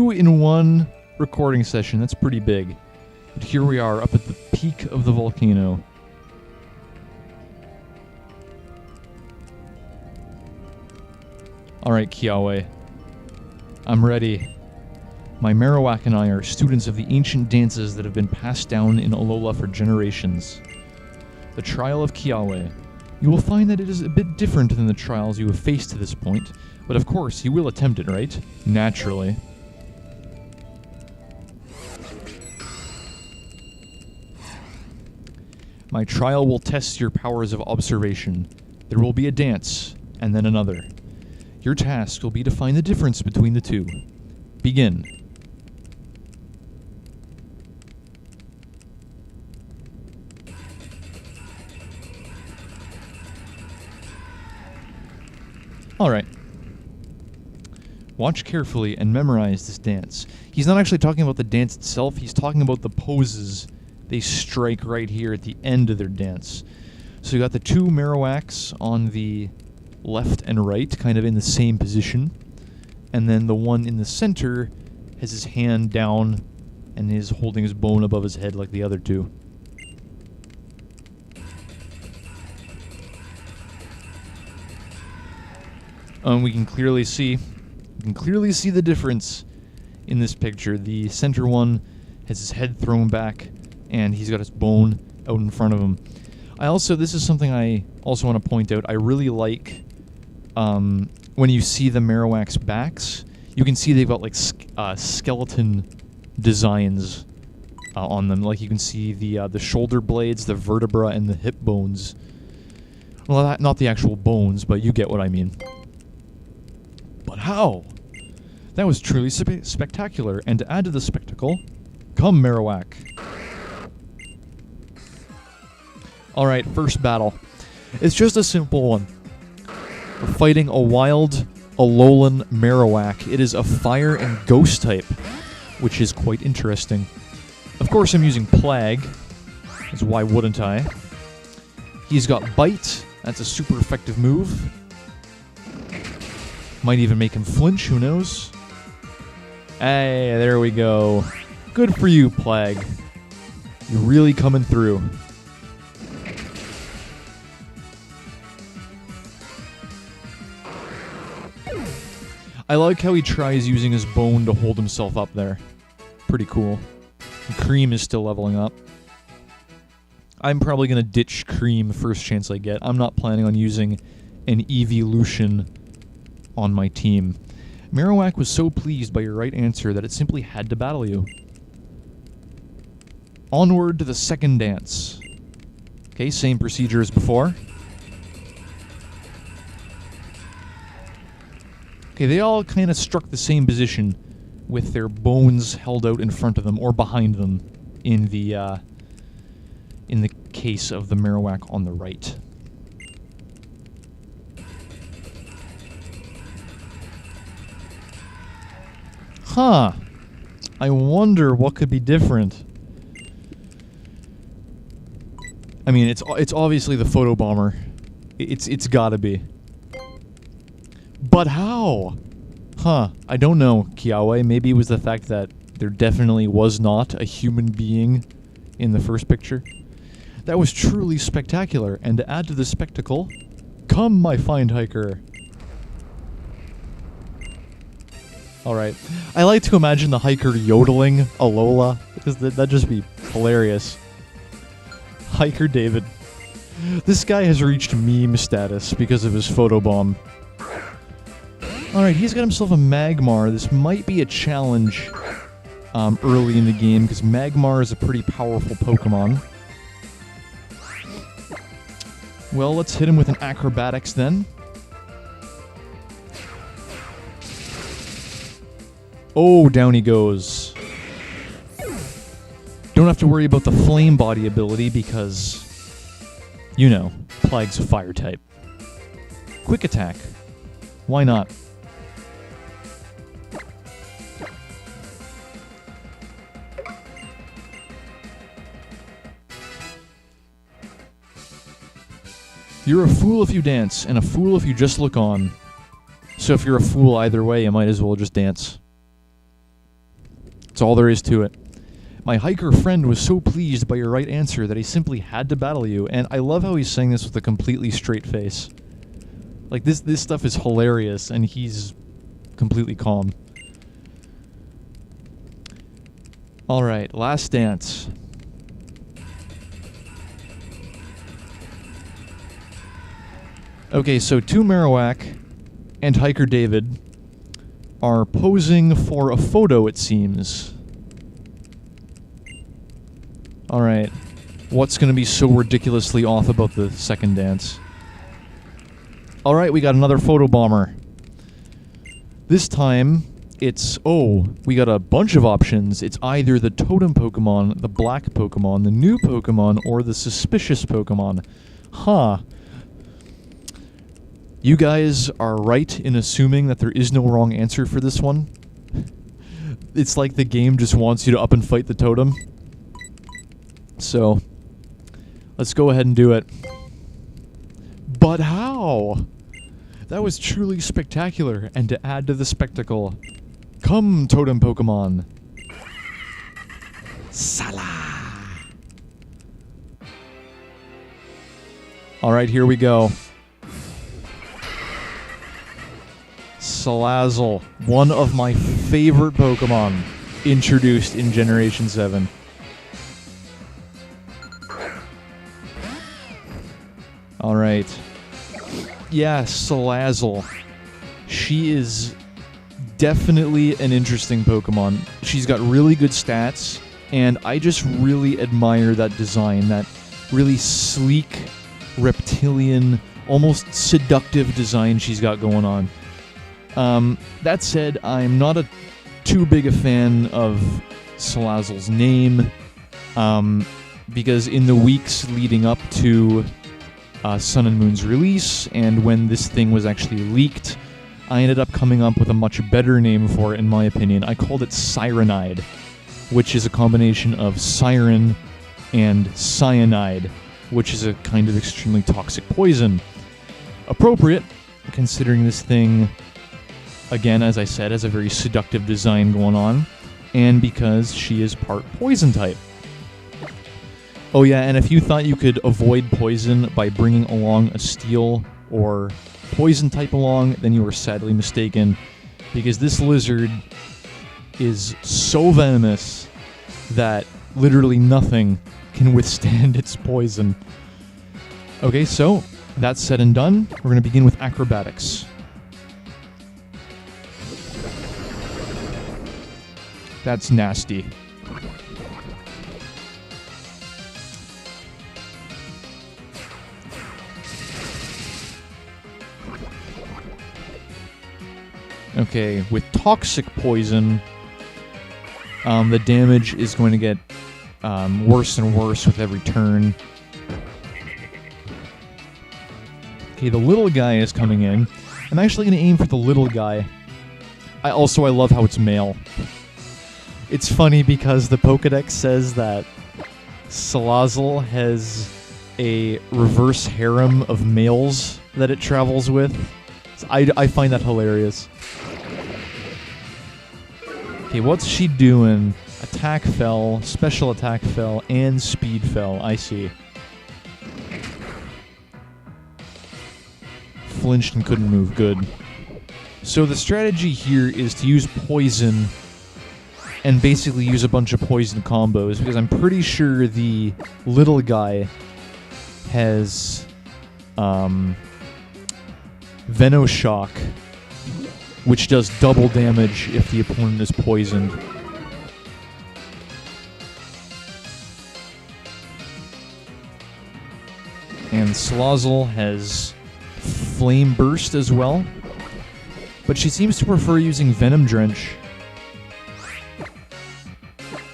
2 in 1 recording session. That's pretty big. But here we are, up at the peak of the volcano. Alright, Kiawe. I'm ready. My Marowak and I are students of the ancient dances that have been passed down in Alola for generations. The trial of Kiawe. You will find that it is a bit different than the trials you have faced to this point, but of course, you will attempt it, right? Naturally. My trial will test your powers of observation. There will be a dance, and then another. Your task will be to find the difference between the two. Begin. Alright. Watch carefully and memorize this dance. He's not actually talking about the dance itself, he's talking about the poses they strike right here at the end of their dance. So you got the two Marowaks on the left and right, kind of in the same position. And then the one in the center has his hand down and is holding his bone above his head like the other two. We can clearly see the difference in this picture. The center one has his head thrown back, and he's got his bone out in front of him. This is something I also want to point out. I really like when you see the Marowak's backs, you can see they've got like skeleton designs on them. Like you can see the shoulder blades, the vertebra, and the hip bones. Well, not the actual bones, but you get what I mean. But how? That was truly spectacular, and to add to the spectacle, come Marowak. Alright, first battle. It's just a simple one. We're fighting a wild Alolan Marowak. It is a fire and ghost type, which is quite interesting. Of course I'm using Plague, because why wouldn't I? He's got Bite, that's a super effective move. Might even make him flinch, who knows? Hey, there we go. Good for you, Plague. You're really coming through. I like how he tries using his bone to hold himself up there. Pretty cool. And Cream is still leveling up. I'm probably going to ditch Cream first chance I get. I'm not planning on using an evolution on my team. Marowak was so pleased by your right answer that it simply had to battle you. Onward to the second dance. Okay, same procedure as before. Okay, they all kind of struck the same position with their bones held out in front of them or behind them in the case of the Marowak on the right. Huh. I wonder what could be different. I mean, it's obviously the photobomber. It's gotta be. But how? Huh. I don't know, Kiawe. Maybe it was the fact that there definitely was not a human being in the first picture. That was truly spectacular, and to add to the spectacle, come, my fine hiker. Alright. I like to imagine the hiker yodeling Alola, because that'd just be hilarious. Hiker David. This guy has reached meme status because of his photobomb. Alright, he's got himself a Magmar. This might be a challenge early in the game, because Magmar is a pretty powerful Pokemon. Well, let's hit him with an Acrobatics then. Oh, down he goes. Don't have to worry about the Flame Body ability because, you know, Plague's a fire type. Quick Attack. Why not? You're a fool if you dance, and a fool if you just look on. So if you're a fool either way, you might as well just dance. That's all there is to it. My hiker friend was so pleased by your right answer that he simply had to battle you. And I love how he's saying this with a completely straight face. Like, this stuff is hilarious, and he's completely calm. Alright, last dance. Okay, so 2 Marowak and Hiker David are posing for a photo, it seems. Alright, what's gonna be so ridiculously off about the second dance? Alright, we got another photobomber. This time, it's... oh, we got a bunch of options. It's either the Totem Pokemon, the Black Pokemon, the new Pokemon, or the Suspicious Pokemon. Huh. You guys are right in assuming that there is no wrong answer for this one. It's like the game just wants you to up and fight the totem. So, let's go ahead and do it. But how? That was truly spectacular, and to add to the spectacle, come, Totem Pokemon. Salah! Alright, here we go. Salazzle, one of my favorite Pokemon introduced in Generation 7. Alright. Yeah, Salazzle. She is definitely an interesting Pokemon. She's got really good stats, and I just really admire that design, that really sleek, reptilian, almost seductive design she's got going on. That said, I'm not too big a fan of Salazzle's name, because in the weeks leading up to Sun and Moon's release, and when this thing was actually leaked, I ended up coming up with a much better name for it, in my opinion. I called it Sirenide, which is a combination of siren and cyanide, which is a kind of extremely toxic poison. Appropriate, considering this thing, again, as I said, has a very seductive design going on, and because she is part poison type. Oh yeah, and if you thought you could avoid poison by bringing along a steel or poison type along, then you were sadly mistaken, because this lizard is so venomous that literally nothing can withstand its poison. Okay, so that's said and done. We're going to begin with acrobatics. That's nasty. Okay, with toxic poison, the damage is going to get worse and worse with every turn. Okay, the little guy is coming in. I'm actually going to aim for the little guy. I love how it's male. It's funny because the Pokédex says that Salazzle has a reverse harem of males that it travels with. So I find that hilarious. Okay, what's she doing? Attack fell, special attack fell, and speed fell. I see. Flinched and couldn't move. Good. So the strategy here is to use poison and basically use a bunch of poison combos, because I'm pretty sure the little guy has Venoshock, which does double damage if the opponent is poisoned. And Salazzle has Flame Burst as well, but she seems to prefer using Venom Drench.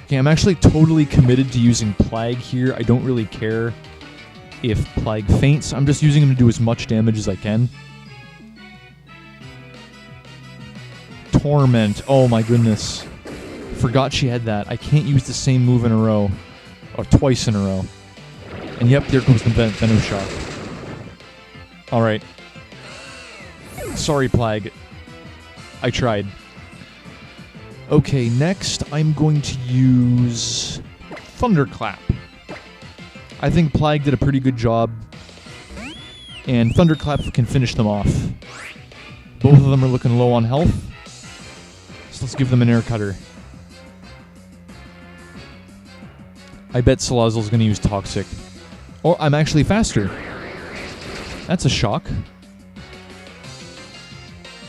Okay, I'm actually totally committed to using Plague here. I don't really care if Plague faints. I'm just using him to do as much damage as I can. Torment. Oh my goodness. Forgot she had that. I can't use the same move in a row. Or twice in a row. And yep, there comes the Venoshock. Alright. Sorry, Plague. I tried. Okay, next I'm going to use Thunderclap. I think Plague did a pretty good job, and Thunderclap can finish them off. Both of them are looking low on health, so let's give them an air cutter. I bet Salazzle's going to use Toxic. Oh, I'm actually faster. That's a shock.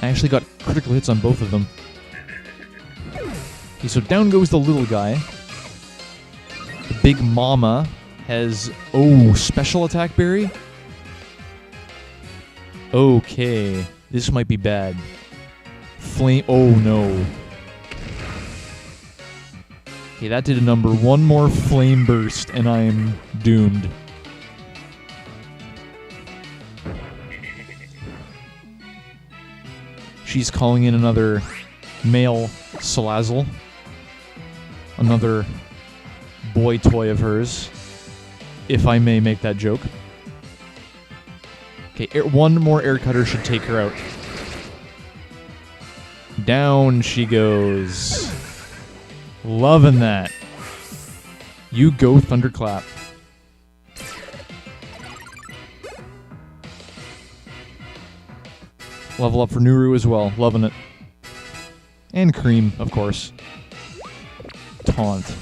I actually got critical hits on both of them. Okay, so down goes the little guy. The big mama has... Oh, special attack berry? Okay, this might be bad. Flame... Oh, no. Okay, that did a number. One more flame burst, and I am doomed. She's calling in another male Salazzle. Another boy toy of hers, if I may make that joke. Okay, one more air cutter should take her out. Down she goes. Loving that. You go, Thunderclap. Level up for Nuru as well. Loving it. And Cream, of course. Taunt.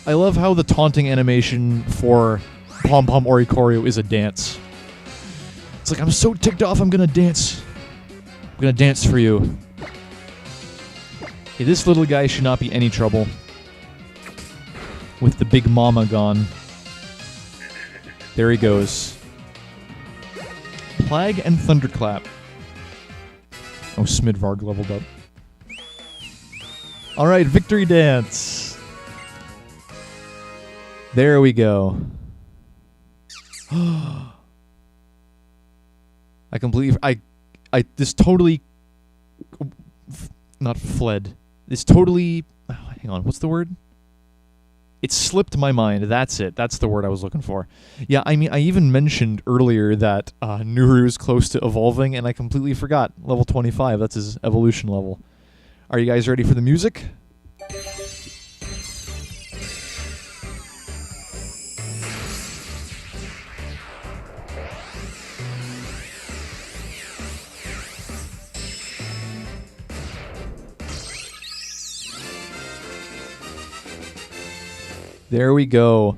I love how the taunting animation for Pom Pom Oricorio is a dance. It's like, I'm so ticked off, I'm gonna dance. I'm gonna dance for you. Okay, this little guy should not be any trouble. With the big mama gone. There he goes. Plague and Thunderclap. Oh, Smidvarg leveled up. Alright, Victory Dance. There we go. I completely... this totally... Not fled. This totally... Oh, hang on, what's the word? It slipped my mind. That's it. That's the word I was looking for. Yeah, I mean, I even mentioned earlier that Nuru is close to evolving, and I completely forgot. Level 25, that's his evolution level. Are you guys ready for the music? There we go.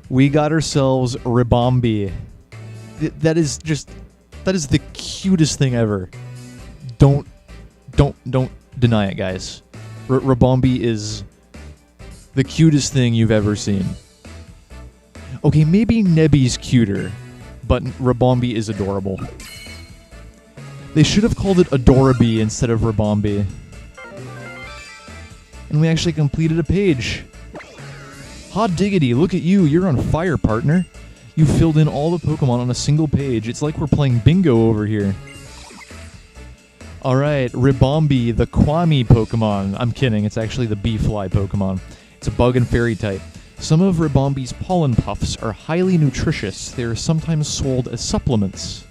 We got ourselves Ribombi. That is the cutest thing ever. Don't deny it, guys. Ribombi is the cutest thing you've ever seen. Okay, maybe Nebby's cuter, but Ribombi is adorable. They should have called it Adorabi instead of Ribombi. And we actually completed a page. Hot diggity, look at you, you're on fire, partner. You filled in all the Pokemon on a single page. It's like we're playing bingo over here. Alright, Ribombi, the Kwami Pokemon. I'm kidding, it's actually the Bee-Fly Pokemon. It's a bug and fairy type. Some of Ribombi's pollen puffs are highly nutritious. They are sometimes sold as supplements.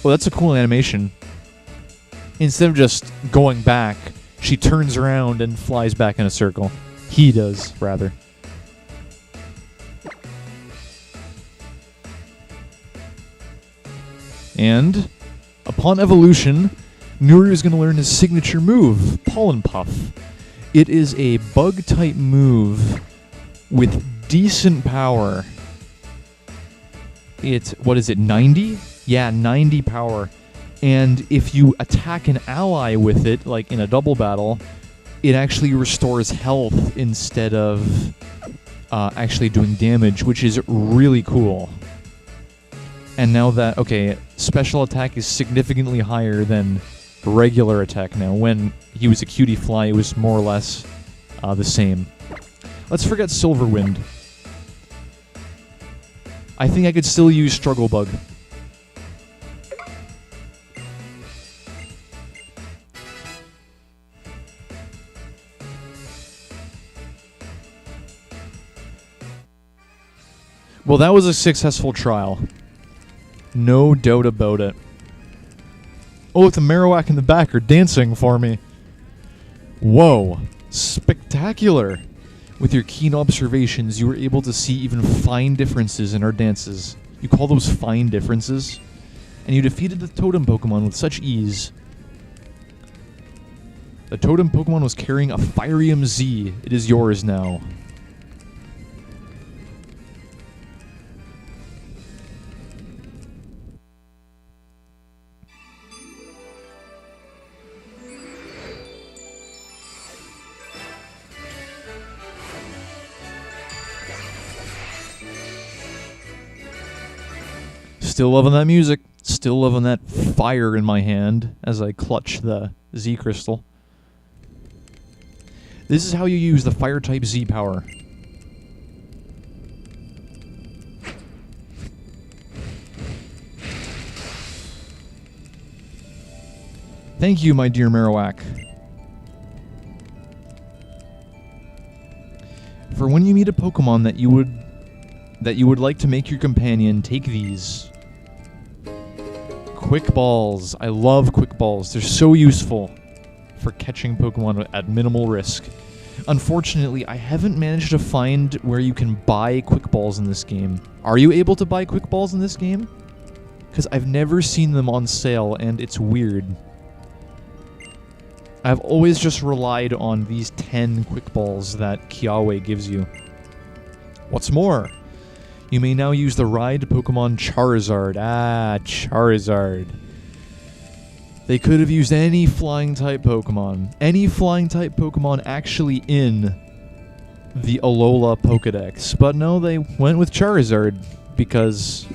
Oh, that's a cool animation. Instead of just going back, she turns around and flies back in a circle. He does, rather. And, upon evolution, Nuru is going to learn his signature move, Pollen Puff. It is a bug-type move with decent power. It's, what is it, 90? Yeah, 90 power. And if you attack an ally with it, like in a double battle, it actually restores health instead of actually doing damage, which is really cool. And now that, okay, special attack is significantly higher than regular attack now. When he was a cutie fly, it was more or less the same. Let's forget Silverwind. I think I could still use Struggle Bug. Well, that was a successful trial. No doubt about it. Oh, the Marowak in the back are dancing for me. Whoa. Spectacular. With your keen observations, you were able to see even fine differences in our dances. You call those fine differences? And you defeated the totem Pokemon with such ease. The totem Pokemon was carrying a Firium Z. It is yours now. Still loving that music. Still loving that fire in my hand as I clutch the Z crystal. This is how you use the fire type Z power. Thank you, my dear Marowak. For when you meet a Pokemon that you would like to make your companion, take these. Quick balls. I love quick balls. They're so useful for catching Pokemon at minimal risk. Unfortunately, I haven't managed to find where you can buy quick balls in this game. Are you able to buy quick balls in this game? Because I've never seen them on sale, and it's weird. I've always just relied on these 10 quick balls that Kiawe gives you. What's more, you may now use the ride Pokemon Charizard. Ah, Charizard. They could have used any flying type Pokemon. Any flying type Pokemon actually in the Alola Pokedex. But no, they went with Charizard because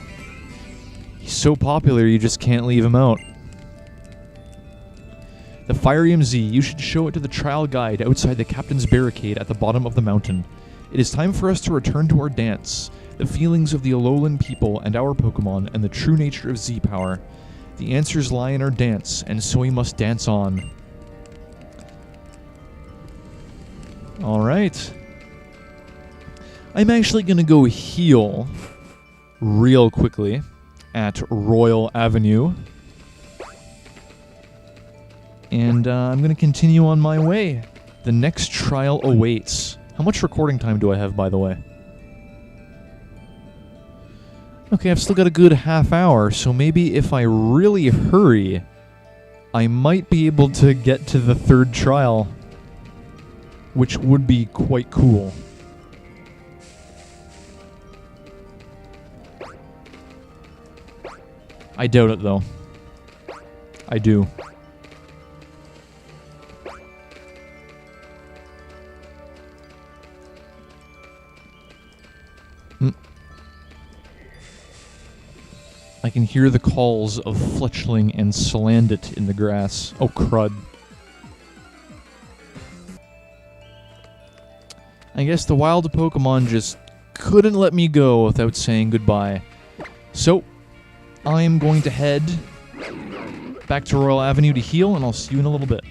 he's so popular you just can't leave him out. The Firium Z, you should show it to the trial guide outside the captain's barricade at the bottom of the mountain. It is time for us to return to our dance. The feelings of the Alolan people and our Pokemon, and the true nature of Z-Power. The answers lie in our dance, and so we must dance on. Alright. I'm actually going to go heal real quickly at Royal Avenue. And I'm going to continue on my way. The next trial awaits. How much recording time do I have, by the way? Okay, I've still got a good half hour, so maybe if I really hurry, I might be able to get to the third trial, which would be quite cool. I doubt it, though. I do. I can hear the calls of Fletchling and Salandit in the grass. Oh, crud. I guess the wild Pokemon just couldn't let me go without saying goodbye. So, I'm going to head back to Royal Avenue to heal, and I'll see you in a little bit.